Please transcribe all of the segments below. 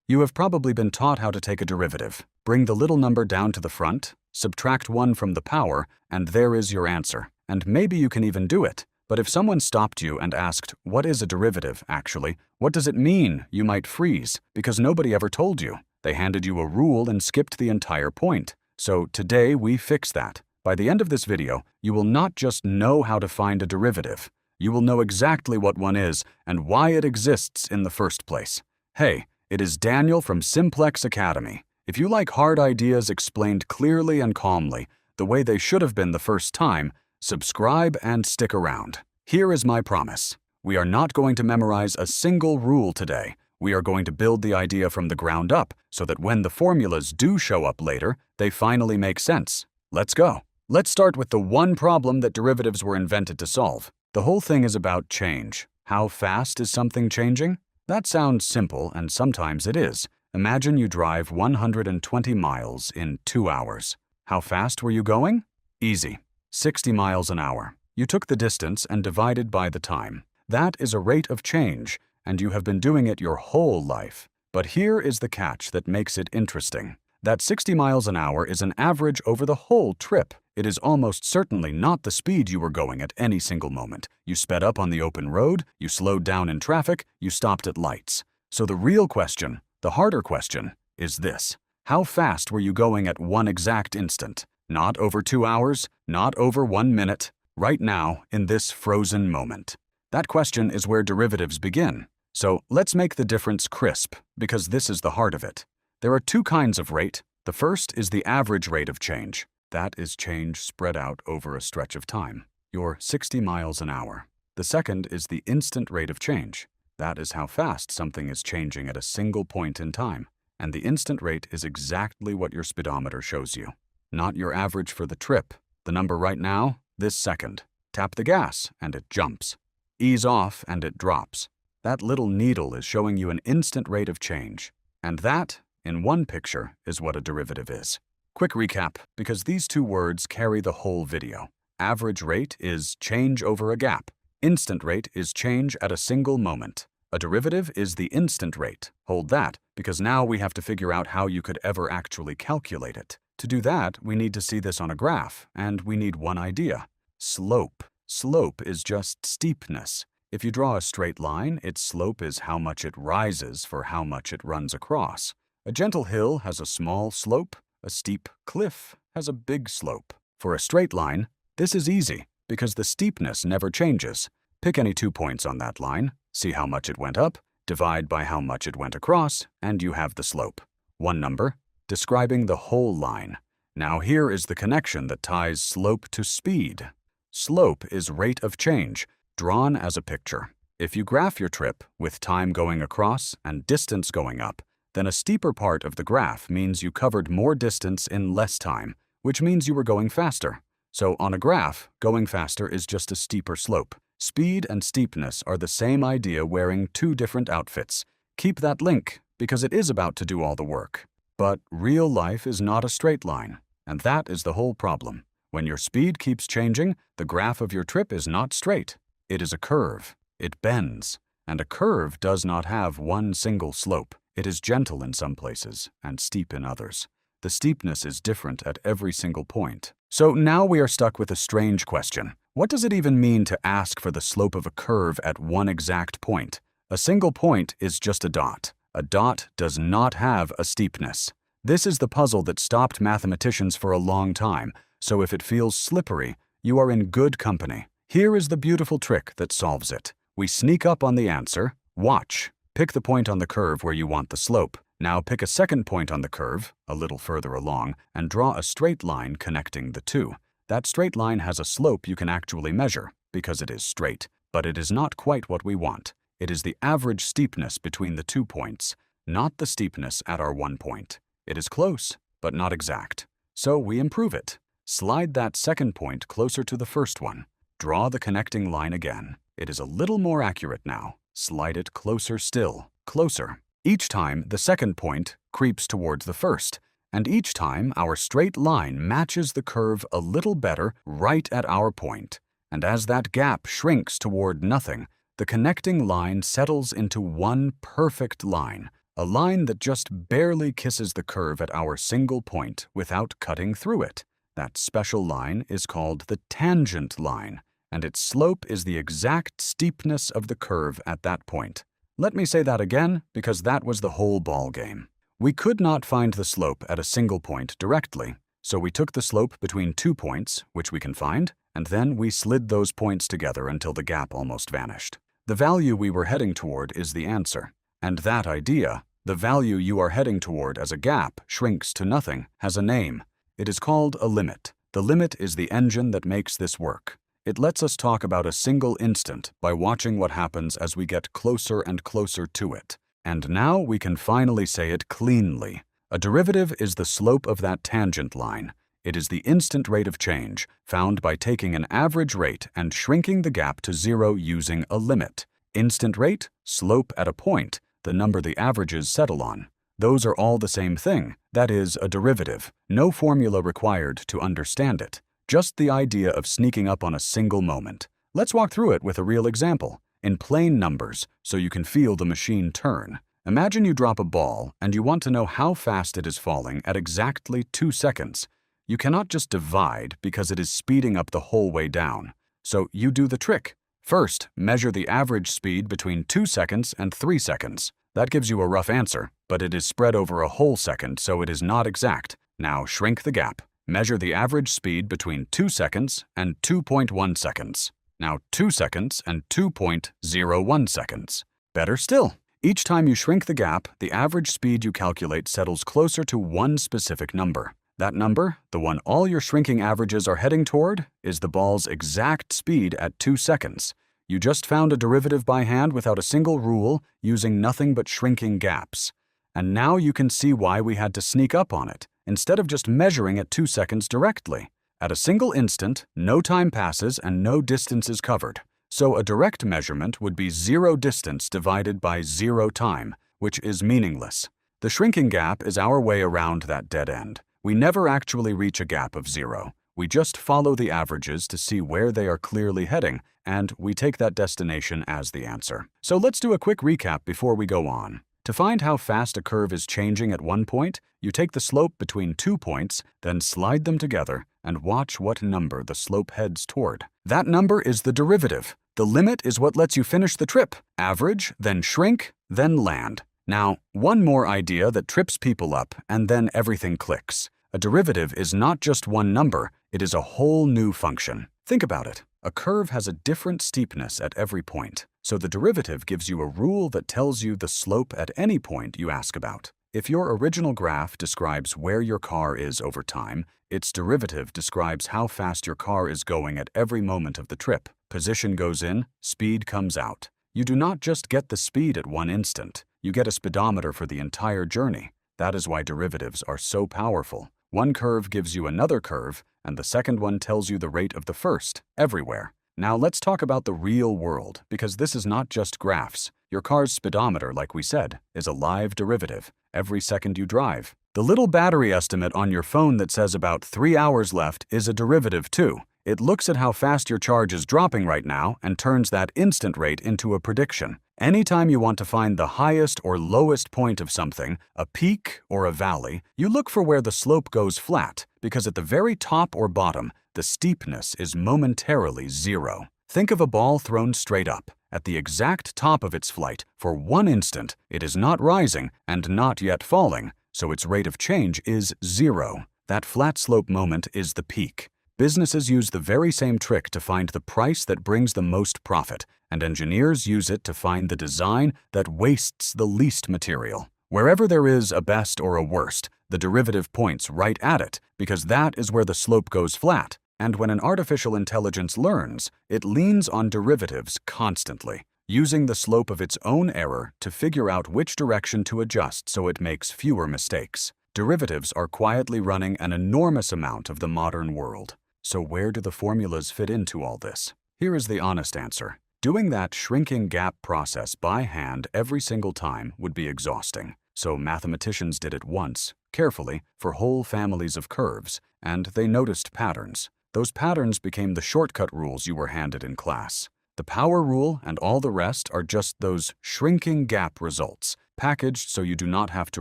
You have probably been taught how to take a derivative. Bring the little number down to the front, subtract 1 from the power, and there is your answer. And maybe you can even do it. But if someone stopped you and asked, what is a derivative, actually? What does it mean? You might freeze, because nobody ever told you. They handed you a rule and skipped the entire point. So today we fix that. By the end of this video, you will not just know how to find a derivative. You will know exactly what one is and why it exists in the first place. Hey, it is Daniel from Simplex Academy. If you like hard ideas explained clearly and calmly, the way they should have been the first time, subscribe and stick around. Here is my promise. We are not going to memorize a single rule today. We are going to build the idea from the ground up so that when the formulas do show up later, they finally make sense. Let's go. Let's start with the one problem that derivatives were invented to solve. The whole thing is about change. How fast is something changing? That sounds simple, and sometimes it is. Imagine you drive 120 miles in 2 hours. How fast were you going? Easy. 60 miles an hour. You took the distance and divided by the time. That is a rate of change, and you have been doing it your whole life. But here is the catch that makes it interesting. That 60 miles an hour is an average over the whole trip. It is almost certainly not the speed you were going at any single moment. You sped up on the open road, you slowed down in traffic, you stopped at lights. So the real question, the harder question, is this. How fast were you going at one exact instant? Not over 2 hours, not over 1 minute. Right now, in this frozen moment. That question is where derivatives begin. So let's make the difference crisp, because this is the heart of it. There are two kinds of rate. The first is the average rate of change. That is change spread out over a stretch of time. Your 60 miles an hour. The second is the instant rate of change. That is how fast something is changing at a single point in time. And the instant rate is exactly what your speedometer shows you. Not your average for the trip. The number right now, this second. Tap the gas and it jumps. Ease off and it drops. That little needle is showing you an instant rate of change. And that, in one picture, is what a derivative is. Quick recap, because these two words carry the whole video. Average rate is change over a gap. Instant rate is change at a single moment. A derivative is the instant rate. Hold that, because now we have to figure out how you could ever actually calculate it. To do that, we need to see this on a graph, and we need one idea. Slope. Slope is just steepness. If you draw a straight line, its slope is how much it rises for how much it runs across. A gentle hill has a small slope. A steep cliff has a big slope. For a straight line, this is easy because the steepness never changes. Pick any 2 points on that line, see how much it went up, divide by how much it went across, and you have the slope. One number, describing the whole line. Now here is the connection that ties slope to speed. Slope is rate of change, drawn as a picture. If you graph your trip with time going across and distance going up, then a steeper part of the graph means you covered more distance in less time, which means you were going faster. So on a graph, going faster is just a steeper slope. Speed and steepness are the same idea wearing two different outfits. Keep that link, because it is about to do all the work. But real life is not a straight line, and that is the whole problem. When your speed keeps changing, the graph of your trip is not straight. It is a curve. It bends. And a curve does not have one single slope. It is gentle in some places and steep in others. The steepness is different at every single point. So now we are stuck with a strange question. What does it even mean to ask for the slope of a curve at one exact point? A single point is just a dot. A dot does not have a steepness. This is the puzzle that stopped mathematicians for a long time, so if it feels slippery, you are in good company. Here is the beautiful trick that solves it. We sneak up on the answer. Watch. Pick the point on the curve where you want the slope. Now pick a second point on the curve, a little further along, and draw a straight line connecting the two. That straight line has a slope you can actually measure, because it is straight, but it is not quite what we want. It is the average steepness between the 2 points, not the steepness at our 1 point. It is close, but not exact. So we improve it. Slide that second point closer to the first one. Draw the connecting line again. It is a little more accurate now. Slide it closer still, closer. Each time, the second point creeps towards the first, and each time our straight line matches the curve a little better right at our point. And as that gap shrinks toward nothing, the connecting line settles into one perfect line, a line that just barely kisses the curve at our single point without cutting through it. That special line is called the tangent line, and its slope is the exact steepness of the curve at that point. Let me say that again, because that was the whole ballgame. We could not find the slope at a single point directly, so we took the slope between 2 points, which we can find, and then we slid those points together until the gap almost vanished. The value we were heading toward is the answer. And that idea, the value you are heading toward as a gap shrinks to nothing, has a name. It is called a limit. The limit is the engine that makes this work. It lets us talk about a single instant by watching what happens as we get closer and closer to it. And now we can finally say it cleanly. A derivative is the slope of that tangent line. It is the instant rate of change, found by taking an average rate and shrinking the gap to 0 using a limit. Instant rate, slope at a point, the number the averages settle on. Those are all the same thing, that is, a derivative. No formula required to understand it. Just the idea of sneaking up on a single moment. Let's walk through it with a real example, in plain numbers, so you can feel the machine turn. Imagine you drop a ball and you want to know how fast it is falling at exactly 2 seconds. You cannot just divide because it is speeding up the whole way down. So you do the trick. First, measure the average speed between 2 seconds and 3 seconds. That gives you a rough answer, but it is spread over a whole second, so it is not exact. Now shrink the gap. Measure the average speed between 2 seconds and 2.1 seconds. Now 2 seconds and 2.01 seconds. Better still. Each time you shrink the gap, the average speed you calculate settles closer to one specific number. That number, the one all your shrinking averages are heading toward, is the ball's exact speed at 2 seconds. You just found a derivative by hand without a single rule, using nothing but shrinking gaps. And now you can see why we had to sneak up on it, instead of just measuring at 2 seconds directly. At a single instant, no time passes and no distance is covered. So a direct measurement would be 0 distance divided by 0 time, which is meaningless. The shrinking gap is our way around that dead end. We never actually reach a gap of 0. We just follow the averages to see where they are clearly heading, and we take that destination as the answer. So let's do a quick recap before we go on. To find how fast a curve is changing at one point, you take the slope between 2 points, then slide them together, and watch what number the slope heads toward. That number is the derivative. The limit is what lets you finish the trip. Average, then shrink, then land. Now, one more idea that trips people up, and then everything clicks. A derivative is not just one number, it is a whole new function. Think about it. A curve has a different steepness at every point, so the derivative gives you a rule that tells you the slope at any point you ask about. If your original graph describes where your car is over time, its derivative describes how fast your car is going at every moment of the trip. Position goes in, speed comes out. You do not just get the speed at one instant, you get a speedometer for the entire journey. That is why derivatives are so powerful. One curve gives you another curve, and the second one tells you the rate of the first, everywhere. Now let's talk about the real world, because this is not just graphs. Your car's speedometer, like we said, is a live derivative every second you drive. The little battery estimate on your phone that says about 3 hours left is a derivative too. It looks at how fast your charge is dropping right now and turns that instant rate into a prediction. Anytime you want to find the highest or lowest point of something, a peak or a valley, you look for where the slope goes flat, because at the very top or bottom, the steepness is momentarily 0. Think of a ball thrown straight up. At the exact top of its flight, for one instant, it is not rising and not yet falling, so its rate of change is 0. That flat slope moment is the peak. Businesses use the very same trick to find the price that brings the most profit, and engineers use it to find the design that wastes the least material. Wherever there is a best or a worst, the derivative points right at it, because that is where the slope goes flat. And when an artificial intelligence learns, it leans on derivatives constantly, using the slope of its own error to figure out which direction to adjust so it makes fewer mistakes. Derivatives are quietly running an enormous amount of the modern world. So where do the formulas fit into all this? Here is the honest answer. Doing that shrinking gap process by hand every single time would be exhausting. So mathematicians did it once, carefully, for whole families of curves, and they noticed patterns. Those patterns became the shortcut rules you were handed in class. The power rule and all the rest are just those shrinking gap results, packaged so you do not have to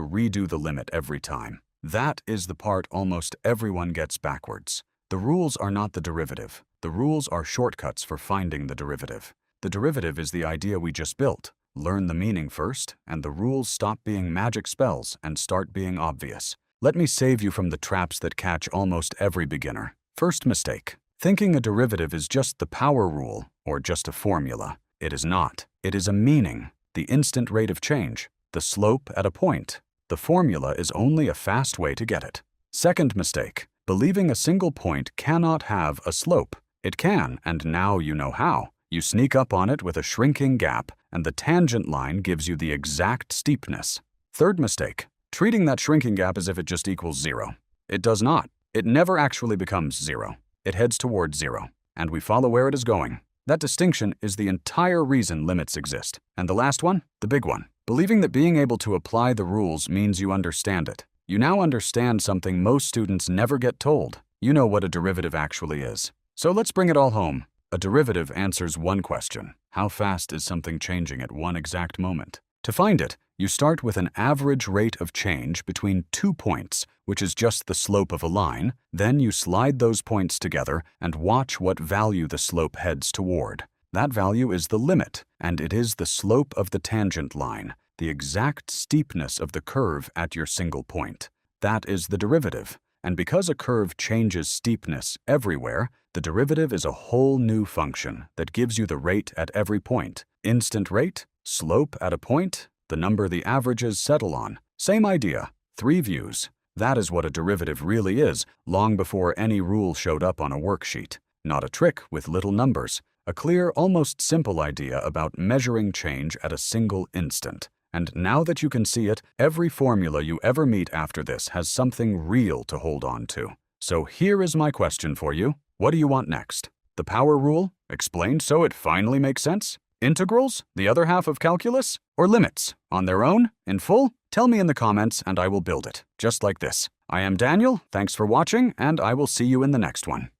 redo the limit every time. That is the part almost everyone gets backwards. The rules are not the derivative. The rules are shortcuts for finding the derivative. The derivative is the idea we just built. Learn the meaning first, and the rules stop being magic spells and start being obvious. Let me save you from the traps that catch almost every beginner. First mistake: thinking a derivative is just the power rule or just a formula. It is not. It is a meaning, the instant rate of change, the slope at a point. The formula is only a fast way to get it. Second mistake: believing a single point cannot have a slope. It can, and now you know how. You sneak up on it with a shrinking gap, and the tangent line gives you the exact steepness. Third mistake: treating that shrinking gap as if it just equals 0. It does not. It never actually becomes 0. It heads towards 0, and we follow where it is going. That distinction is the entire reason limits exist. And the last one, the big one: believing that being able to apply the rules means you understand it. You now understand something most students never get told. You know what a derivative actually is. So let's bring it all home. A derivative answers one question: how fast is something changing at one exact moment? To find it, you start with an average rate of change between 2 points, which is just the slope of a line. Then you slide those points together and watch what value the slope heads toward. That value is the limit, and it is the slope of the tangent line, the exact steepness of the curve at your single point. That is the derivative. And because a curve changes steepness everywhere, the derivative is a whole new function that gives you the rate at every point. Instant rate, slope at a point, the number the averages settle on. Same idea, 3 views. That is what a derivative really is, long before any rule showed up on a worksheet. Not a trick with little numbers. A clear, almost simple idea about measuring change at a single instant. And now that you can see it, every formula you ever meet after this has something real to hold on to. So here is my question for you. What do you want next? The power rule, explained so it finally makes sense? Integrals, the other half of calculus? Or limits, on their own, in full? Tell me in the comments and I will build it, just like this. I am Daniel, thanks for watching, and I will see you in the next one.